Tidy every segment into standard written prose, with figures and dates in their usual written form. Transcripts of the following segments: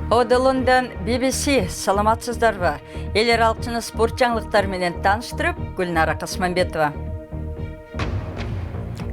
Лондон BBC саламатсыздарбы. Элер алчыны спорт жаңылыктары менен таныштырып, Гүлнара Касманбетова.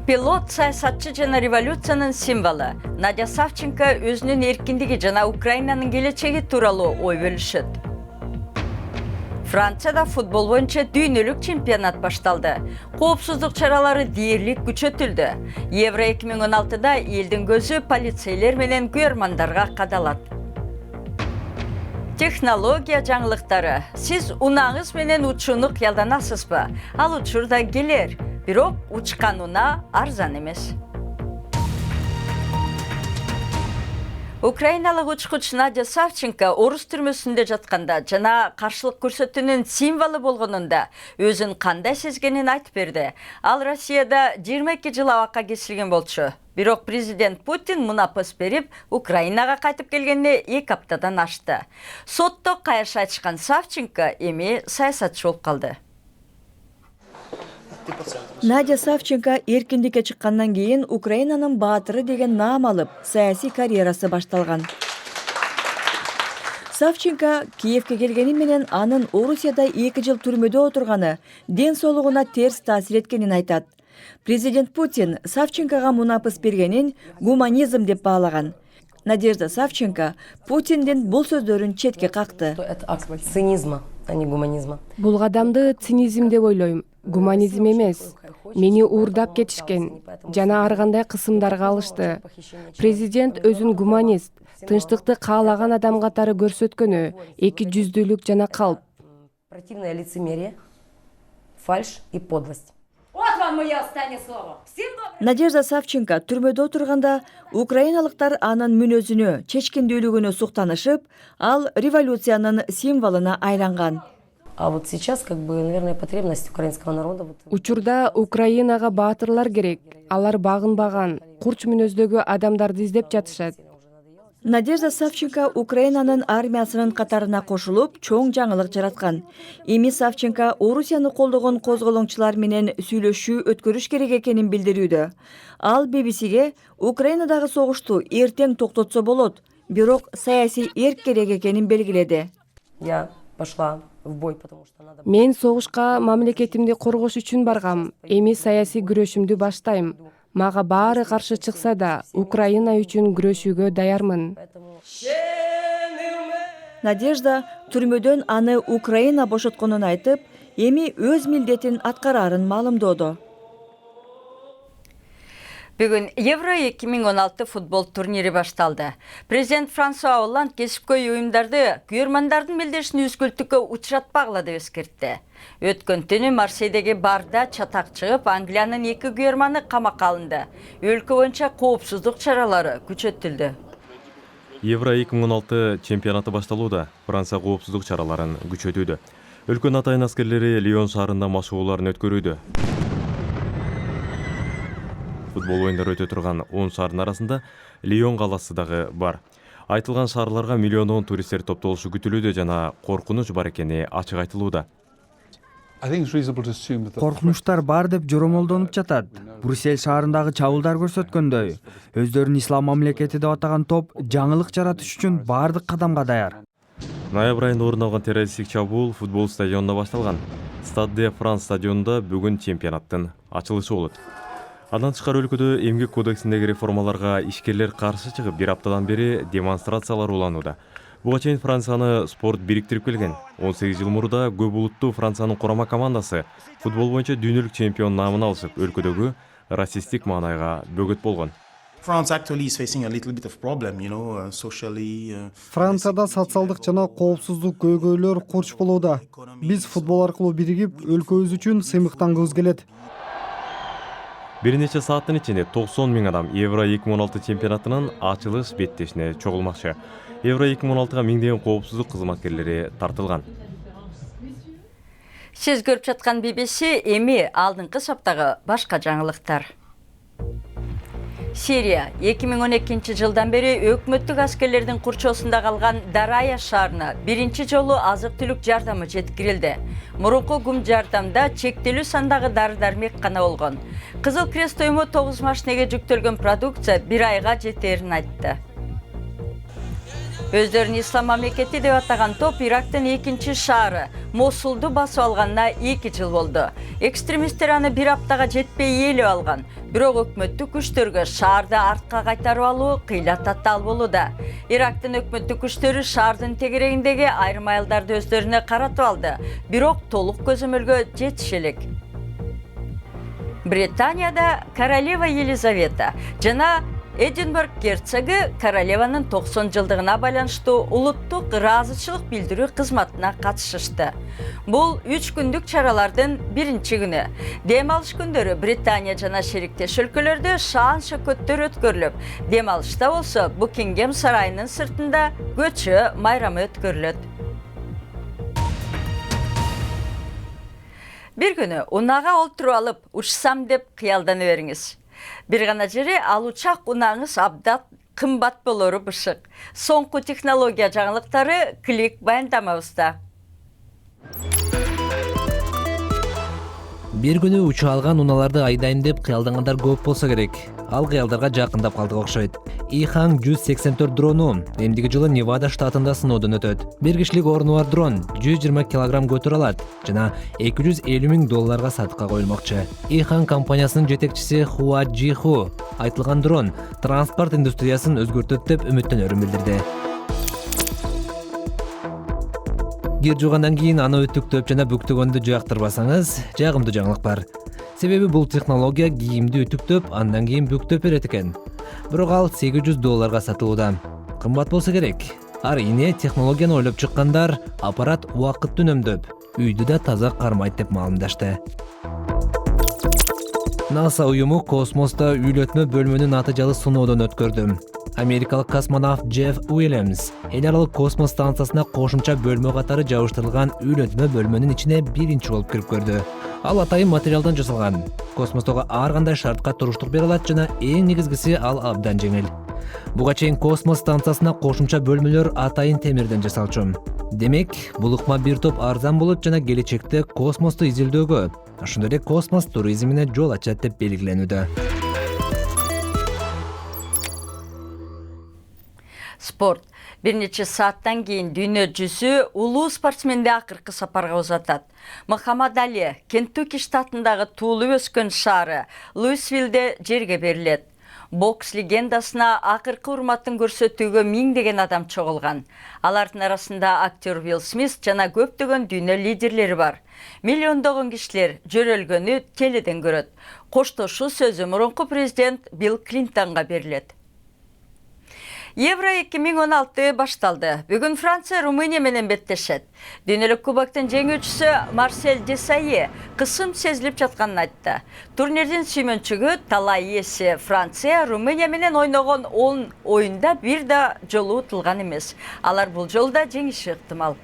Пилот саясатчы жана революциянын символу. Надя Савченко өзүнүн эркиндиги жана Украинанын келечеги тууралуу ой бөлүшөт. Францияда футбол боюнча дүйнөлүк чемпионат башталды. Коопсуздук чаралары дээрлик күчөтүлдү. Евро 2016да элдин көзү полицейлер менен күйөрмандарга кадалат. Технология жаңылыктары. Сиз унаңыз менен учууну кыялданасызбы? Ал учурда келер, бирок учкан унаа арзан эмес. Украиналык учкуч Надя Савченко орус түрмөсүндө жатканда жана каршылык көрсөтүүнүн символу болгонунда өзүн кандай сезгенин айтып берди. Ал Россияда 22 жыл абакка кесилген болчу. Бирок президент Путин мунапыс берип, Украинага кайтып келгенде 2 аптадан ашты. Сотто кайыш айтышкан Савченко эми саясатчы болуп калды. Надя Савченко эркиндикке чыккандан кийин Украинанын баатыры деген наам алып, саясий карьерасы башталган. Савченко Киевке келгени менен анын Орусияда 2 жыл түрмөдө отурганы ден соолугуна терс таасир эткенин айтат. Президент Путин Савченкога мунапыс бергенин гуманизм деп баалаган. Надежда Савченко Путиндин бул сөздөрүн четке какты. Это акт цинизма, а не гуманизма. Бул кадамды цинизм деп ойлойм, гуманизм эмес. Мени уурдап кетишкен, жана ар кандай кысымдарга алышты. Президент өзүн гуманист, тынчтыкты каалаган адам катары көрсөткөнү, эки жүздүүлүк жана калп. Противное лицемерие, фальшь и подлость. Вот вам мое останнее слово. Надежда Савченко түрмөдө отурганда украиналыктар анын мүнөзүнө, чечкиндүүлүгүнө суктанышып, ал революциянын символуна айланган. А вот сейчас, наверное, потребность украинского народа... Учурда Украинага баатырлар керек. Алар багынбаган, курч мүнөздөгү адамдарды издеп жатышат. Надежда Савченко Украинанын армиясынын катарына кошулуп, чоң жаңылык жараткан. Эми Савченко Орусияны колдогон козголоңчулар менен сүйлөшүү өткөрүш керек экенин билдирүүдө. Ал BBCге Украинадагы согушту эртең токтотсо болот, бирок саясий эрк керек экенин белгиледи. Я пошла в бой, потому что надо... Мен согушка мамлекетимди коргош үчүн баргам. Эми саясий күрөшүмдү баштайм. Мага баары каршы чыкса да, Украина үчүн күрөшүүгө даярмын. Надежда түрмөдөн аны Украина бошотконун айтып, эми өз милдетин аткарарын маалымдоодо. Бүгүн Евро 2016 футбол турнири башталды. Президент Франсуа Олланд кесипкөй уюмдарды күйөрмандардын мелдешин үзгүлтүккө учуратпагыла деп эскертти. Өткөн түнү Марсейдеги барда чатак чыгып, Англиянын 2 күйөрманы камакка алынды. Өлкө боюнча коопсуздук чаралары күчөтүлдү. Евро 2016 чемпионаты башталууда. Франция коопсуздук чараларын күчөтүүдө. Өлкөнүн атайын аскерлери Лион шаарында машыгууларын өткөрүүдө. Футбол оюндары өтө турган 10 шаардын арасында Лион каласы дагы бар. Айтылган шаарларга миллиондогон туристтер топтолушу күтүлүүдө жана коркунуч бар экени ачык айтылууда. Коркунучтар бар деп жоромолдонуп жатат. Брюссель шаарындагы чабуулдар көрсөткөндөй, өздөрүн ислам мамлекети деп атаган топ жаңылык жаратыш үчүн бардык кадамга даяр. Ноябрь айында орун алган террористтик чабуул футбол стадионунда башталган. Стade de France стадионунда бүгүн чемпионаттын ачылышы болот. Андан тышкары өлкөдө эмгек кодексиндеги реформаларга ишкерлер каршы чыгып, 1 аптадан бери демонстрациялар уланууда. Буга чейин Францияны спорт бириктирип келген. 18 жыл мурда көп улуттуу Франциянын курама командасы футбол боюнча дүйнөлүк чемпион наамын алышып, өлкөдөгү расисттик маанайга бөгөт болгон. Францияда социалдык жана коопсуздук көйгөйлөр курч болууда. Биз футбол аркылуу биригип, өлкөбүз үчүн сыймыктангыбыз келет. Бир нече сааттын ичинде 90 000 адам Евро 2016 чемпионатынын ачылыш беттешине чогулмакчы. Евро 2016-га миңдеген коопсуздук кызматкерлери тартылган. Сиз көрүп жаткан BBC эми алдыңкы саптагы башка жаңылыктар. Сирия 2012 жылдан бери өкмөттүк аскерлердин курчоосунда калган Дарая шаарына биринчи жолу азык-түлүк жардамы жеткирилди. Мурунку гум жардамда чектелүү сандагы дары-дармек гана болгон. Кызыл Крест уюму 9 машинеге жүктөлгөн продукция 1 айга жетерин айтты. Өздөрүн ислам мамлекети деп атаган топ Ирактын экинчи шаары Мосулду басып алганына 2 жыл болду. Экстремисттер аны бир аптага жетпей ээлеп алган. Бирок өкмөттүк күчтөргө шаарды артка кайтарып алуу кыйла татаал болууда. Ирактын өкмөттүк күчтөрү шаардын тегерегиндеги айрым айылдарды өздөрүнө каратып алды. Бирок толук көзөмөлгө жетише элек. Британияда королева Елизавета жана Эдинбург герцогу королеванын 90 жылдыгына байланыштуу улуттук ыраазычылык билдирүү кызматына катышышты. Бул 3 күндүк чаралардын биринчи күнү. Дем алыш күндөрү Британия жана шериктеш өлкөлөрдө шаан шөкөттөр өткөрүлүп, дем алышта болсо Букингем сарайынын сыртында көчө майрамы өткөрүлөт. Бир күнү унага олтуруп алып, учсам деп кыялдана бериңиз. Бир гана жери ал учак унаңыз абдат кымбат болору бышык. Соңку технология жаңылыктары клик баяндамабызда. Бир күнү уча алган уналарды айдайм деп кыялдангандар көп болсо керек. Ал кыялдарга жакындап калдык окшойт. Ихаң 184 дрону эмдиги жылы Невада штатында сыноодон өтөт. Бир кишилик орну бар дрон 120 килограмм көтөрө алат жана $250,000 сатыкка коюлмакчы. Ихаң компаниясынын жетекчиси Хуа Жиху айтылган дрон транспорт индустриясын өзгөртөт деп үмүттөнөрүн билдирди. Кир жуугандан кийин аны үтүктөп жана бүктөгөндү жактырбасаңыз, жагымдуу жаңылык бар. Себеби бул технология кийимди үтүктөп, андан кийин бүктөп берет экен. Бирок ал $800 сатылууда. Кымбат болсо керек. Арийне технологияны ойлоп чыккандар аппарат убакытты үнөмдөп, үйдү да таза кармайт деп маалымдашты. НАСА уюму космоста үйлөтмө бөлмөнүн натыйжалуу сыноодон өткөрдү. Америкалык космонавт Джефф Уильямс эл аралык космос станциясына кошумча бөлмө катары жабыштырылган үйлөтмө бөлмөнүн ичине биринчи болуп кирип көрдү. Ал атайын материалдан жасалган. Космостогу ар кандай шартка туруштук бере алат жана эң негизгиси ал абдан жеңил. Буга чейин космос станциясына кошумча бөлмөлөр атайын темирден жасалчу. Демек, бул ыкма бир топ арзан болот жана келечекте космосту изилдөөгө, ошондой эле космос туризмине жол ачат деп белгиленүүдө. Спорт. Бир нече сааттан кийин дүйнө жүзү улуу спортсменди акыркы сапарга узатат. Мухаммад Али Кентукки штатындагы туулуп өскөн шаары Луисвиллде жерге берилет. Бокс легендасына акыркы урматын көрсөтүүгө миңдеген адам чогулган. Алардын арасында актер Уилл Смит жана көптөгөн дүйнө лидерлери бар. Миллиондогон кишилер жөрөлгөнү теледен көрөт. Коштошуу сөзү мурунку президент Билл Клинтонго берилет. Евро 2016 башталды. Бүгүн Франция Румыния менен беттешет. Дүйнөлүк кубоктун жеңүүчүсү Марсель Десайе кысым сезилип жатканын айтты. Турнирдин сүймөнчүгү талай ээси Франция Румыния менен ойногон 10 оюнда бир да жолу утулган эмес. Алар бул жолда жеңиши ыктымал.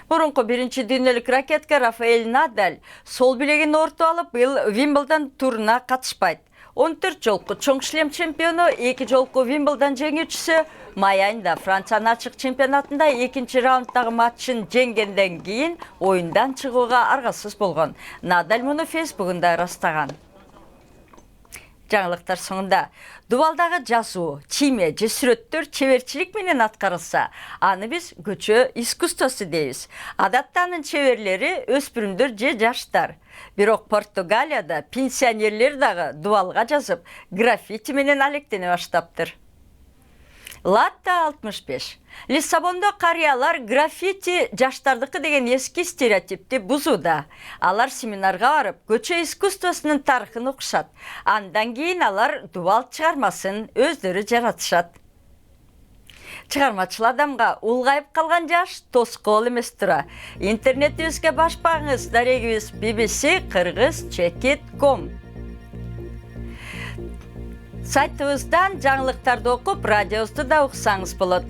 Мурунку биринчи дүйнөлүк ракетка Рафаэль Надаль сол билегин ортуп алып, быйыл Вимблдон туруна катышпайт. 14 жолку чоң шлем чемпиону, 2 жолку Вимблдон жеңүүчүсү май айында Франциянын ачык чемпионатында экинчи раунддагы матчын жеңгенден кийин оюндан чыгууга аргасыз болгон. Надаль муну Фейсбугунда ырастаган. Жаңылыктар соңунда дубалдагы жазуу, чийме же сүрөттөр чеберчилик менен аткарылса, аны биз көчө искусствосу дейбиз. Адатта анын чеберлери өспүрүмдөр же жаштар. Бирок Португалияда пенсионерлер дагы дубалга жазып, граффити менен алектене баштаптыр. Латта 65. Лиссабондо карыялар граффити жаштардыкы деген эски стереотипти бузууда. Алар семинарга барып, көчө искусствосунун тарыхын окушат. Андан кийин алар дубал чыгармасын өздөрү жаратышат. Чыгармачыл адамга улгайып калган жаш тоскоол эмес тура. Интернетибизге башпаңыз, дарегибиз bbc-kyrgyz.com. Сайтыбыздан жаңылыктарды окуп, радиобузду да уксаңыз болот.